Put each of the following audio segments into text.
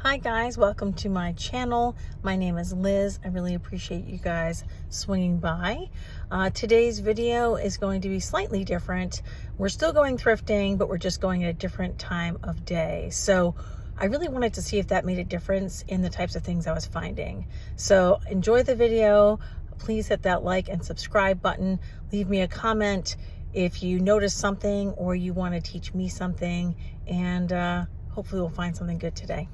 Hi guys, welcome to my channel. My name is Liz. I really appreciate you guys swinging by. Today's video is going to be slightly different. We're still going thrifting, but we're just going at a different time of day. So I really wanted to see if that made a difference in the types of things I was finding. So enjoy the video. Please hit that like and subscribe button. Leave me a comment if you notice something or you want to teach me something, and hopefully we'll find something good today.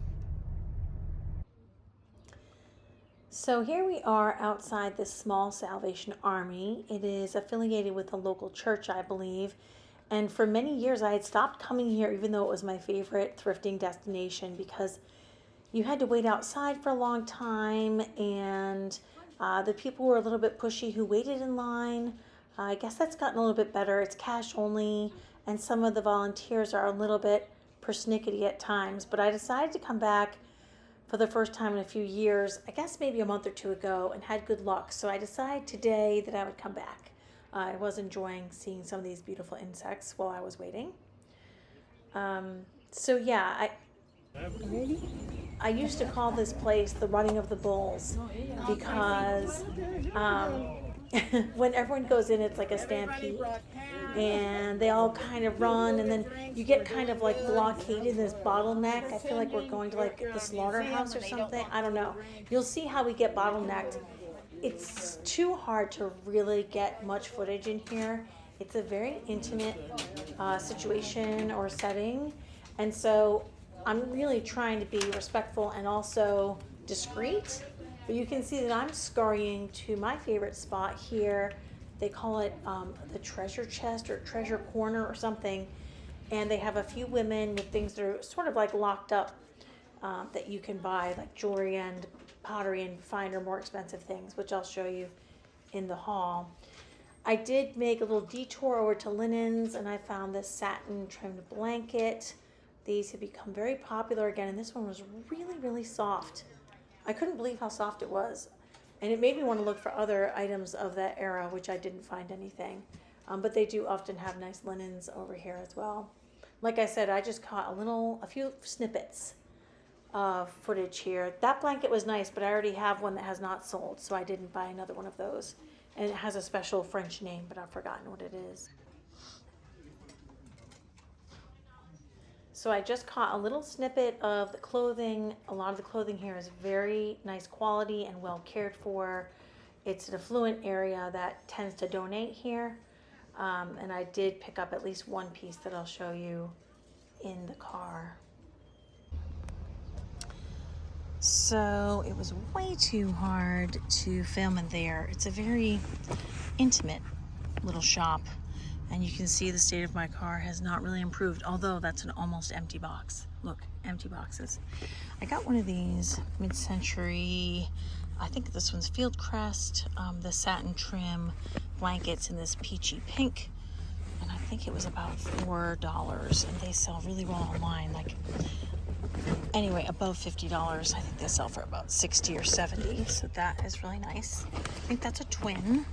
So here we are outside this small Salvation Army. It is affiliated with a local church, I believe. And for many years I had stopped coming here, even though it was my favorite thrifting destination, because you had to wait outside for a long time, and the people were a little bit pushy who waited in line. I guess that's gotten a little bit better. It's cash only, and some of the volunteers are a little bit persnickety at times. But I decided to come back for the first time in a few years, I guess maybe a month or two ago, and had good luck. So I decided today that I would come back. I was enjoying seeing some of these beautiful insects while I was waiting. So yeah, I used to call this place the running of the bulls, because when everyone goes in, it's like a stampede, and they all kind of run, and then you get kind of like blockaded in this bottleneck. I feel like we're going to like the slaughterhouse or something. I don't know. You'll see how we get bottlenecked. It's too hard to really get much footage in here. It's a very intimate situation or setting, and so I'm really trying to be respectful and also discreet. But you can see that I'm scurrying to my favorite spot here. They call it the treasure chest or treasure corner or something. And they have a few women with things that are sort of like locked up that you can buy, like jewelry and pottery and finer, more expensive things, which I'll show you in the haul. I did make a little detour over to linens, and I found this satin trimmed blanket. These have become very popular again, and this one was really, really soft. I couldn't believe how soft it was. And it made me want to look for other items of that era, which I didn't find anything. But they do often have nice linens over here as well. Like I said, I just caught a few snippets of footage here. That blanket was nice, but I already have one that has not sold, so I didn't buy another one of those. And it has a special French name, but I've forgotten what it is. So I just caught a little snippet of the clothing. A lot of the clothing here is very nice quality and well cared for. It's an affluent area that tends to donate here. And I did pick up at least one piece that I'll show you in the car. So it was way too hard to film in there. It's a very intimate little shop. And you can see the state of my car has not really improved, although that's an almost empty box. Look, empty boxes. I got one of these mid-century, I think this one's Field Crest, the satin trim blankets in this peachy pink. And I think it was about $4, and they sell really well online. Like, anyway, above $50. I think they sell for about $60 or $70, so that is really nice. I think that's a twin.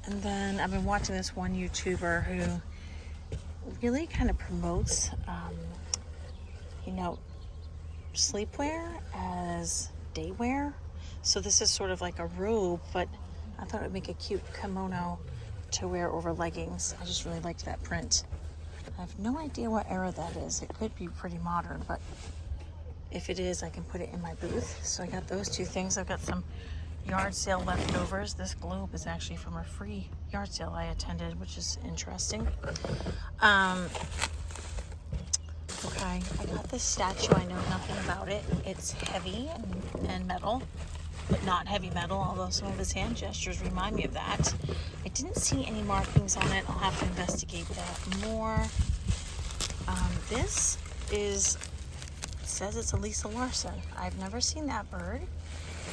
And then I've been watching this one YouTuber who really kind of promotes, sleepwear as daywear. So this is sort of like a robe, but I thought it would make a cute kimono to wear over leggings. I just really liked that print. I have no idea what era that is. It could be pretty modern, but if it is, I can put it in my booth. So I got those two things. I've got some yard sale leftovers. This globe is actually from a free yard sale I attended, which is interesting. Okay, I got this statue. I know nothing about it. It's heavy and metal, but not heavy metal, although some of his hand gestures remind me of that. I didn't see any markings on it. I'll have to investigate that more. This says it's a Lisa Larson. I've never seen that bird,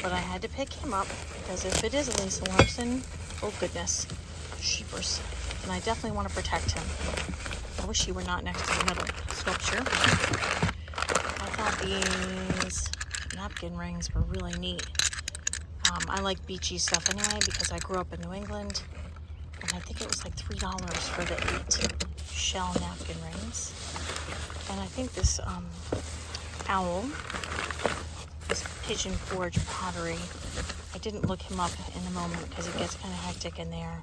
but I had to pick him up because if it is a Lisa Larson, oh goodness, sheepers. And I definitely want to protect him. I wish he were not next to the metal sculpture. I thought these napkin rings were really neat. I like beachy stuff anyway because I grew up in New England, and I think it was like $3 for the 8 shell napkin rings. And I think this owl, this Pigeon Forge pottery. I didn't look him up in the moment because it gets kind of hectic in there.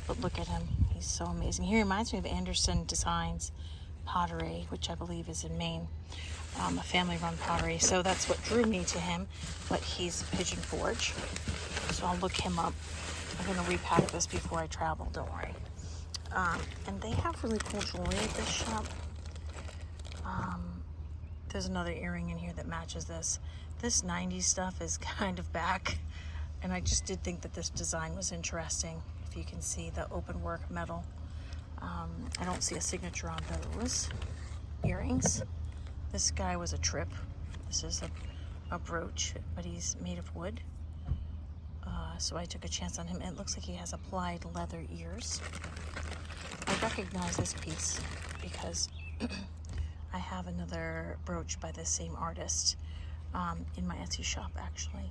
But look at him. He's so amazing. He reminds me of Anderson Designs pottery, which I believe is in Maine. A family-run pottery. So that's what drew me to him. But he's Pigeon Forge. So I'll look him up. I'm going to repack this before I travel. Don't worry. And they have really cool jewelry at this shop. There's another earring in here that matches this. This 90s stuff is kind of back. And I just did think that this design was interesting. If you can see the open work metal. I don't see a signature on those earrings. This guy was a trip. This is a brooch, but he's made of wood. So I took a chance on him. It looks like he has applied leather ears. I recognize this piece because I have another brooch by the same artist in my Etsy shop, actually.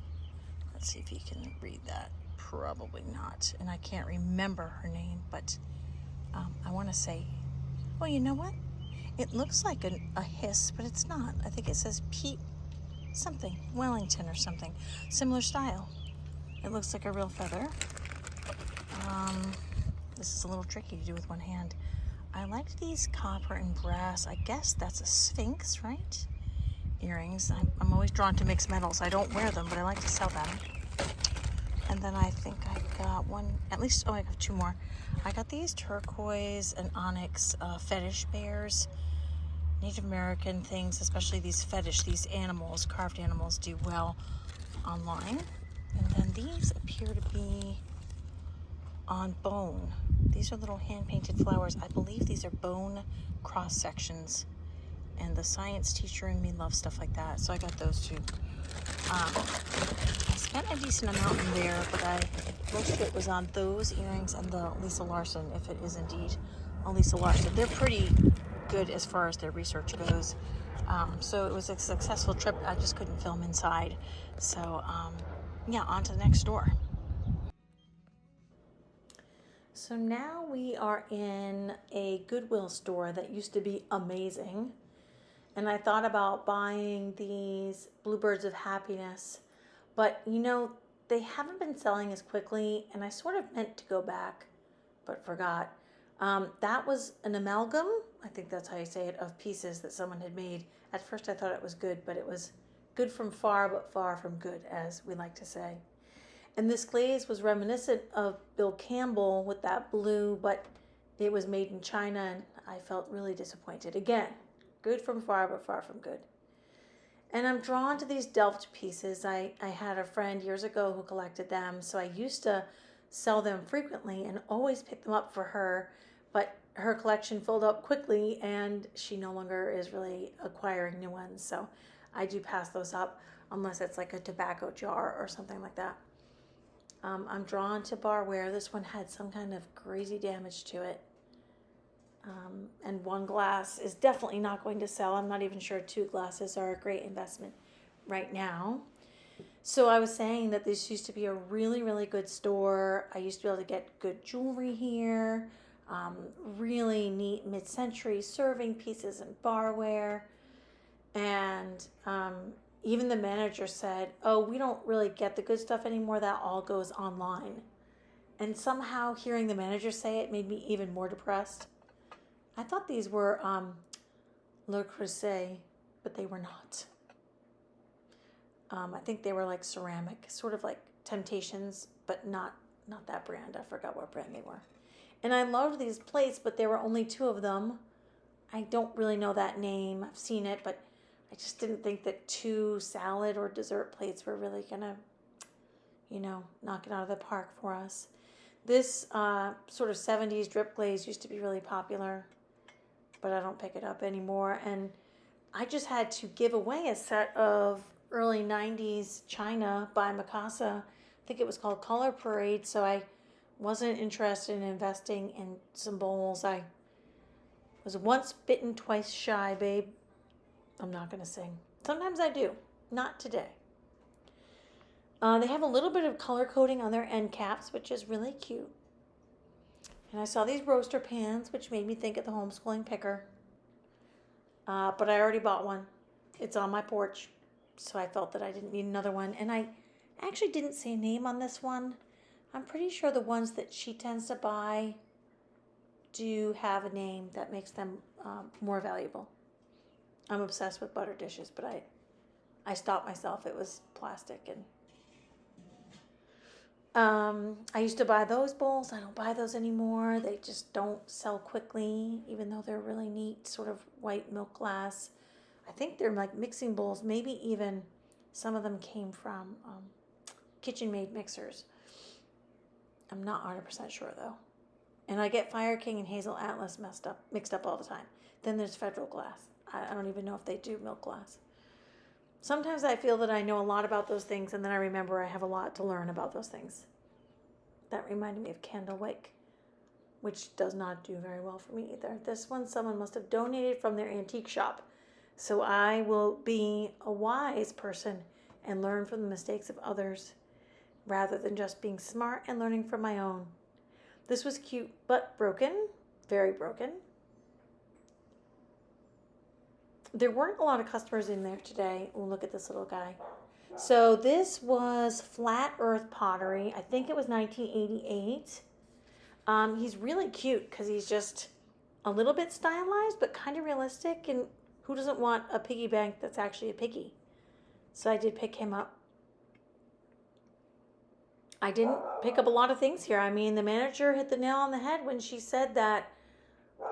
Let's see if you can read that. Probably not. And I can't remember her name, but I want to say, well, you know what? It looks like a hiss, but it's not. I think it says Pete something, Wellington or something. Similar style. It looks like a real feather. This is a little tricky to do with one hand. I like these copper and brass. I guess that's a Sphinx, right? Earrings. I'm always drawn to mixed metals. I don't wear them, but I like to sell them. And then I think I got one, at least, oh, I got two more. I got these turquoise and onyx fetish bears. Native American things, especially these fetish, these animals, carved animals, do well online. And then these appear to be on bone. These are little hand-painted flowers. I believe these are bone cross sections. And the science teacher in me loves stuff like that, so I got those two. I spent a decent amount in there, but most of it was on those earrings and the Lisa Larson, if it is indeed a Lisa Larson. They're pretty good as far as their research goes. So it was a successful trip. I just couldn't film inside. So yeah, on to the next door. So now we are in a Goodwill store that used to be amazing. And I thought about buying these Bluebirds of Happiness, but you know, they haven't been selling as quickly, and I sort of meant to go back, but forgot. That was an amalgam, I think that's how you say it, of pieces that someone had made. At first I thought it was good, but it was good from far, but far from good, as we like to say. And this glaze was reminiscent of Bill Campbell with that blue, but it was made in China, and I felt really disappointed. Again, good from far, but far from good. And I'm drawn to these Delft pieces. I had a friend years ago who collected them, so I used to sell them frequently and always pick them up for her, but her collection filled up quickly and she no longer is really acquiring new ones, so I do pass those up unless it's like a tobacco jar or something like that. I'm drawn to barware. This one had some kind of crazy damage to it. And one glass is definitely not going to sell. I'm not even sure two glasses are a great investment right now. So I was saying that this used to be a really, really good store. I used to be able to get good jewelry here, really neat mid-century serving pieces and barware. And even the manager said, oh, we don't really get the good stuff anymore. That all goes online. And somehow hearing the manager say it made me even more depressed. I thought these were Le Creuset, but they were not. I think they were like ceramic, sort of like Temptations, but not that brand. I forgot what brand they were. And I loved these plates, but there were only two of them. I don't really know that name. I've seen it, but I just didn't think that two salad or dessert plates were really gonna, knock it out of the park for us. This sort of 70s drip glaze used to be really popular, but I don't pick it up anymore. And I just had to give away a set of early 90s China by Mikasa. I think it was called Color Parade, so I wasn't interested in investing in some bowls. I was once bitten, twice shy, babe. I'm not going to sing. Sometimes I do. Not today. They have a little bit of color coding on their end caps, which is really cute. And I saw these roaster pans, which made me think of the homeschooling picker. But I already bought one. It's on my porch, so I felt that I didn't need another one. And I actually didn't see a name on this one. I'm pretty sure the ones that she tends to buy do have a name that makes them more valuable. I'm obsessed with butter dishes, but I stopped myself. It was plastic. And I used to buy those bowls. I don't buy those anymore. They just don't sell quickly, even though they're really neat, sort of white milk glass. I think they're like mixing bowls. Maybe even some of them came from kitchen-made mixers. I'm not 100% sure though. And I get Fire King and Hazel Atlas mixed up all the time. Then there's Federal Glass. I don't even know if they do milk glass. Sometimes I feel that I know a lot about those things, and then I remember I have a lot to learn about those things. That reminded me of Candlewick, which does not do very well for me either. This one someone must have donated from their antique shop. So I will be a wise person and learn from the mistakes of others rather than just being smart and learning from my own. This was cute but broken, very broken. There weren't a lot of customers in there today. Oh, look at this little guy. So this was Flat Earth Pottery. I think it was 1988. He's really cute because he's just a little bit stylized but kind of realistic. And who doesn't want a piggy bank that's actually a piggy? So I did pick him up. I didn't pick up a lot of things here. I mean, the manager hit the nail on the head when she said that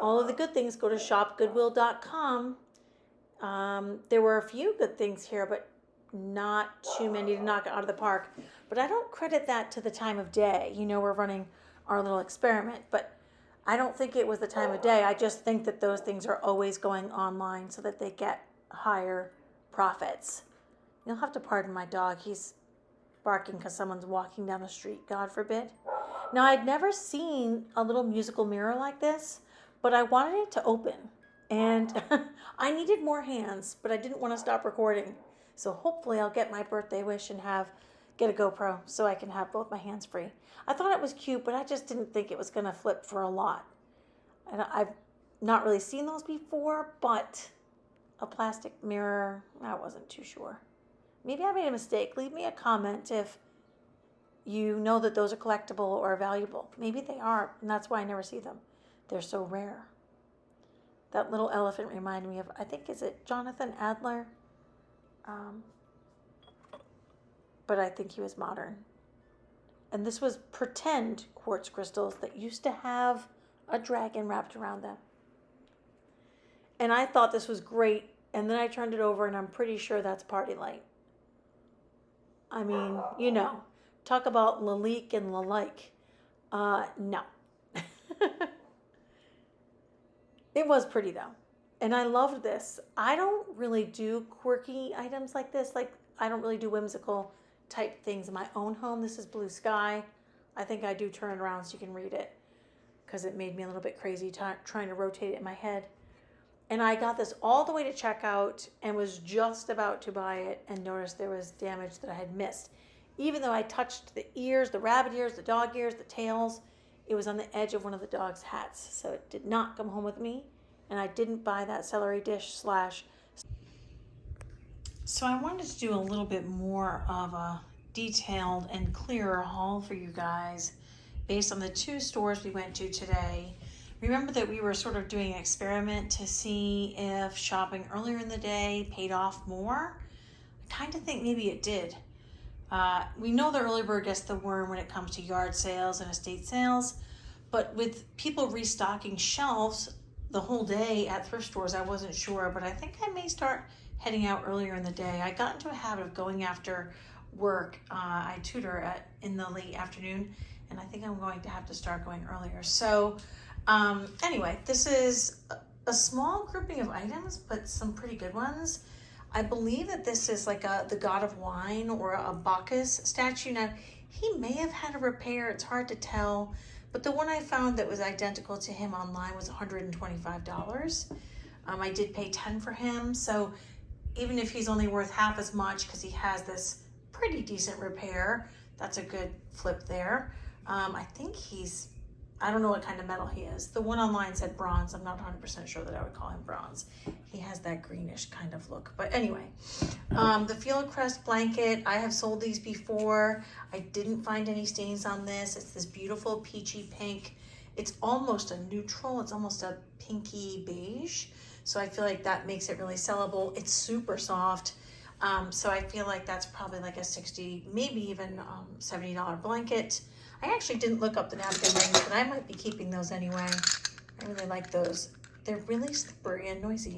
all of the good things go to shopgoodwill.com. There were a few good things here, but not too many to knock it out of the park. But I don't credit that to the time of day. You know, we're running our little experiment, but I don't think it was the time of day. I just think that those things are always going online so that they get higher profits. You'll have to pardon my dog. He's barking because someone's walking down the street, God forbid. Now, I'd never seen a little musical mirror like this, but I wanted it to open. And I needed more hands, but I didn't want to stop recording. So hopefully I'll get my birthday wish and get a GoPro so I can have both my hands free. I thought it was cute, but I just didn't think it was going to flip for a lot. And I've not really seen those before, but a plastic mirror, I wasn't too sure. Maybe I made a mistake. Leave me a comment if you know that those are collectible or valuable. Maybe they are, and that's why I never see them. They're so rare. That little elephant reminded me of, I think, is it Jonathan Adler? But I think he was modern. And this was pretend quartz crystals that used to have a dragon wrapped around them. And I thought this was great, and then I turned it over, and I'm pretty sure that's Party Light. I mean, you know, talk about Lalique and Lalike. No. It was pretty though. And I loved this. I don't really do quirky items like this. Like, I don't really do whimsical type things in my own home. This is Blue Sky. I think I do turn it around so you can read it because it made me a little bit crazy trying to rotate it in my head. And I got this all the way to checkout and was just about to buy it and noticed there was damage that I had missed. Even though I touched the ears, the rabbit ears, the dog ears, the tails, it was on the edge of one of the dog's hats. So it did not come home with me. And I didn't buy that celery dish slash. So I wanted to do a little bit more of a detailed and clearer haul for you guys based on the 2 stores we went to today. Remember that we were sort of doing an experiment to see if shopping earlier in the day paid off more. I kind of think maybe it did. We know the early bird gets the worm when it comes to yard sales and estate sales, but with people restocking shelves the whole day at thrift stores, I wasn't sure, but I think I may start heading out earlier in the day. I got into a habit of going after work. I tutor in the late afternoon, and I think I'm going to have to start going earlier. So anyway, this is a small grouping of items, but some pretty good ones. I believe that this is like the god of wine or a Bacchus statue. Now, he may have had a repair. It's hard to tell. But the one I found that was identical to him online was $125. I did pay $10 for him. So even if he's only worth half as much because he has this pretty decent repair, that's a good flip there. I think he's I don't know what kind of metal he is. The one online said bronze. I'm not 100% sure that I would call him bronze. He has that greenish kind of look. But anyway, the Fieldcrest blanket, I have sold these before. I didn't find any stains on this. It's this beautiful peachy pink. It's almost a neutral. It's almost a pinky beige. So I feel like that makes it really sellable. It's super soft. So I feel like that's probably like a $60, maybe even $70 blanket. I actually didn't look up the napkin rings, but I might be keeping those anyway. I really like those. They're really slippery and noisy.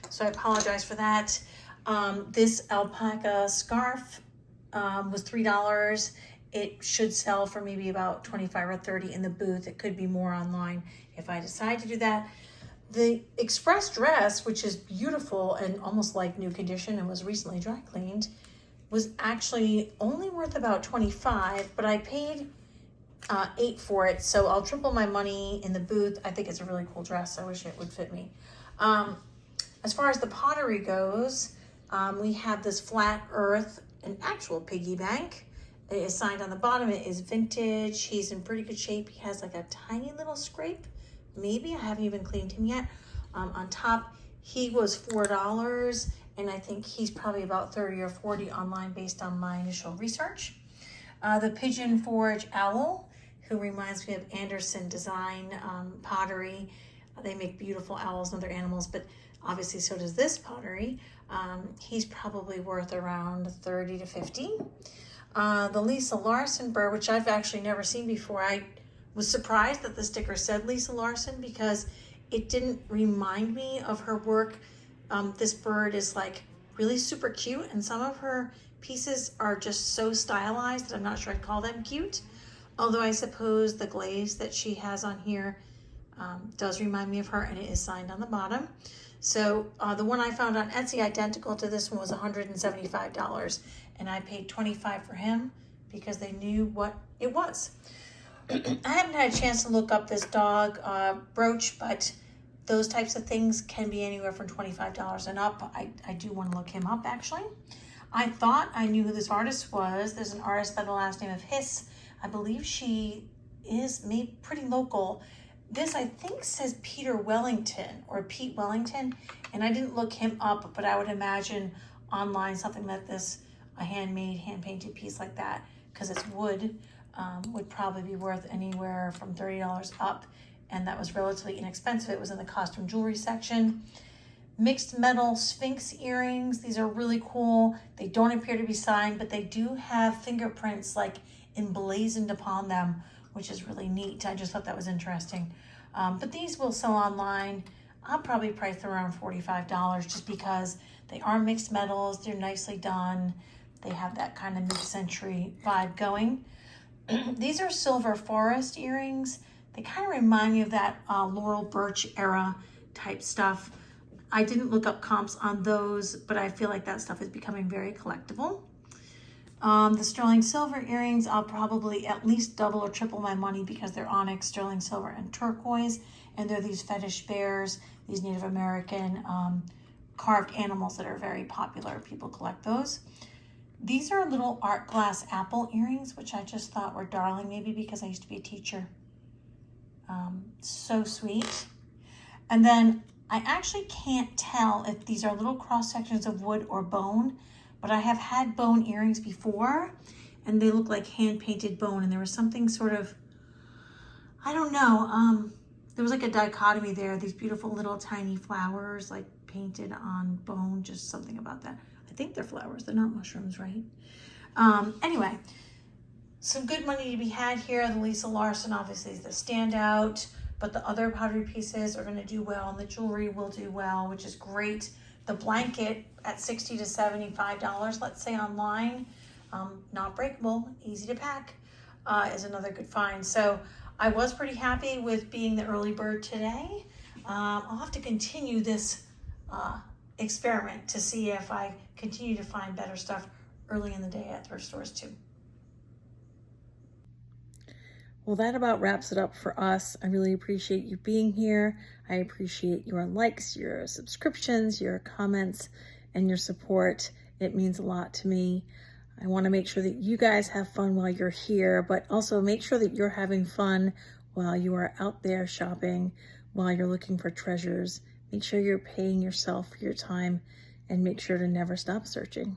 So I apologize for that. This alpaca scarf was $3. It should sell for maybe about 25 or 30 in the booth. It could be more online if I decide to do that. The express dress, which is beautiful and almost like new condition and was recently dry cleaned, was actually only worth about 25, but I paid $8 for it, so I'll triple my money in the booth. I think it's a really cool dress. I wish it would fit me. As far as the pottery goes, we have this flat earth, an actual piggy bank. It is signed on the bottom. It is vintage. He's in pretty good shape. He has like a tiny little scrape. Maybe I haven't even cleaned him yet. On top, he was $4, and I think he's probably about 30 or 40 online based on my initial research. The Pigeon Forge Owl, who reminds me of Anderson Design pottery. They make beautiful owls and other animals, but obviously so does this pottery. He's probably worth around 30 to 50. The Lisa Larson bird, which I've actually never seen before. I was surprised that the sticker said Lisa Larson because it didn't remind me of her work. This bird is like really super cute, and some of her pieces are just so stylized that I'm not sure I'd call them cute. Although I suppose the glaze that she has on here does remind me of her, and it is signed on the bottom. So the one I found on Etsy, identical to this one, was $175, and I paid $25 for him because they knew what it was. I haven't had a chance to look up this dog brooch, but those types of things can be anywhere from $25 and up. I do want to look him up, actually. I thought I knew who this artist was. There's an artist by the last name of Hiss. I believe she is made pretty local. This, I think, says Peter Wellington or Pete Wellington, and I didn't look him up, but I would imagine online something like this, a handmade, hand-painted piece like that, because it's wood, would probably be worth anywhere from $30 up, and that was relatively inexpensive. It was in the costume jewelry section. Mixed metal Sphinx earrings. These are really cool. They don't appear to be signed, but they do have fingerprints like emblazoned upon them, which is really neat. I just thought that was interesting. But these will sell online. I'll probably price them around $45 just because they are mixed metals. They're nicely done. They have that kind of mid-century vibe going. These are silver forest earrings. They kind of remind me of that Laurel Birch era type stuff. I didn't look up comps on those, but I feel like that stuff is becoming very collectible. The sterling silver earrings, I'll probably at least double or triple my money because they're onyx, sterling silver, and turquoise. And they're these fetish bears, these Native American carved animals that are very popular. People collect those. These are little art glass apple earrings, which I just thought were darling, maybe because I used to be a teacher. So sweet. And then I actually can't tell if these are little cross sections of wood or bone, but I have had bone earrings before, and they look like hand-painted bone, and there was something sort of, I don't know, there was like a dichotomy there, these beautiful little tiny flowers like painted on bone, just something about that. I think they're flowers, they're not mushrooms, right? Anyway, some good money to be had here. The Lisa Larson obviously is the standout, but the other pottery pieces are gonna do well, and the jewelry will do well, which is great. The blanket at $60 to $75, let's say online, not breakable, easy to pack, is another good find. So I was pretty happy with being the early bird today. I'll have to continue this experiment to see if I continue to find better stuff early in the day at thrift stores too. Well, that about wraps it up for us. I really appreciate you being here. I appreciate your likes, your subscriptions, your comments, and your support. It means a lot to me. I want to make sure that you guys have fun while you're here, but also make sure that you're having fun while you are out there shopping, while you're looking for treasures. Make sure you're paying yourself for your time, and make sure to never stop searching.